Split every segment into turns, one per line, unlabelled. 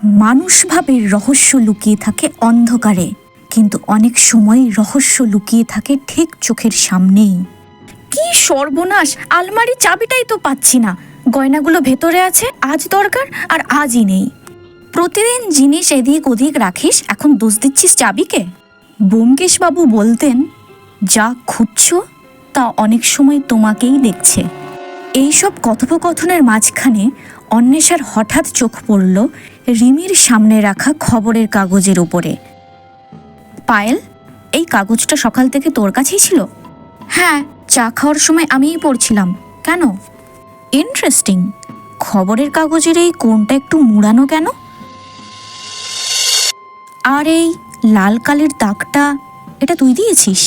মানুষ ভাবে রহস্য লুকিয়ে থাকে অন্ধকারে, কিন্তু অনেক সময় রহস্য লুকিয়ে থাকে ঠিক চোখের সামনেই। কি সর্বনাশ! আলমারির চাবিটাই তো পাচ্ছি না। গয়নাগুলো ভেতরে আছে, আজ দরকার আর আজই নেই। প্রতিদিন জিনিস এদিক ওদিক রাখিস, এখন দোষ দিচ্ছিস চাবিকে? ব্যোমকেশবাবু বলতেন, যা খুঁজছ তা অনেক সময় তোমাকেই দেখছে। এইসব কথোপকথনের মাঝখানে অন্বেষার হঠাৎ চোখ পড়ল রিমির সামনে রাখা খবরের কাগজের উপরে। পায়েল, এই কাগজটা সকাল থেকে তোর কাছেই ছিল? হ্যাঁ, চা খাওয়ার সময় আমিই পড়ছিলাম। কেন? ইন্টারেস্টিং। খবরের কাগজের এই কোণটা একটু মুড়ানো কেন? আর এই লাল কালির দাগটা, এটা তুই দিয়েছিস?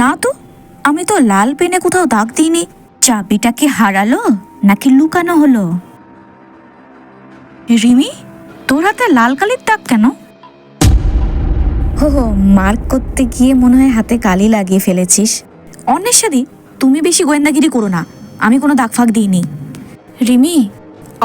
না তো, আমি তো লাল পেনে কোথাও দাগ দিইনি। চাবিটা কি হারালো নাকি লুকানো হলো? রিমি, তোর হাতে লাল কালির দাগ কেন? হো, মার্ক করতে গিয়ে মনে হয় হাতে কালি লাগিয়ে ফেলেছিস। অন্বেষাদি, তুমি বেশি গোয়েন্দাগিরি করো না, আমি কোনো দাগ ফাঁক দিইনি। রিমি,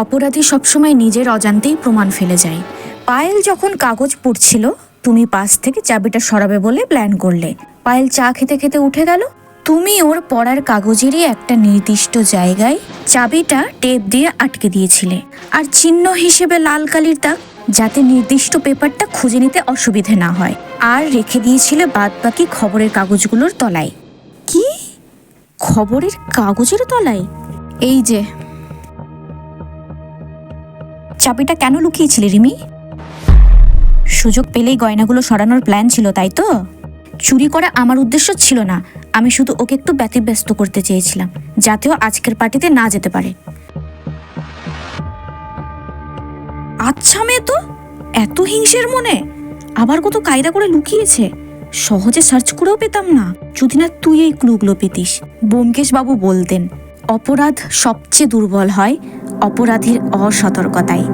অপরাধী সবসময় নিজের অজান্তেই প্রমাণ ফেলে যায়। পায়েল যখন কাগজ পড়ছিল, তুমি পাশ থেকে চাবিটা সরাবে বলে প্ল্যান করলে। পায়েল চা খেতে খেতে উঠে গেল, তুমি ওর পড়ার কাগজেরই একটা নির্দিষ্ট জায়গায় চাবিটা টেপ দিয়ে আটকে দিয়েছিলে, আর চিহ্ন হিসেবে লাল কালির দাগ, যাতে নির্দিষ্ট পেপারটা খুঁজে নিতে অসুবিধে না হয়, আর রেখে দিয়েছিলে বাদবাকি খবরের কাগজগুলোর তলায়। কি? খবরের কাগজের তলায়? এই যে। চাবিটা কেন লুকিয়েছিলে রিমি? সুযোগ পেলেই গয়নাগুলো সরানোর প্ল্যান ছিল, তাই তো? চুরি করা আমার উদ্দেশ্য ছিল না, আমি শুধু ওকে একটু ব্যতিব্যস্ত করতে চেয়েছিলাম, যাতেও আজকের পার্টিতে না যেতে পারে। আচ্ছা মেয়ে তো, এত হিংসের মনে! আবার কত কায়দা করে লুকিয়েছে, সহজে সার্চ করেও পেতাম না, যদি না তুই এই ক্লুগুলো পেতিস। ব্যোমকেশবাবু বলতেন, অপরাধ সবচেয়ে দুর্বল হয় অপরাধীর অসতর্কতায়।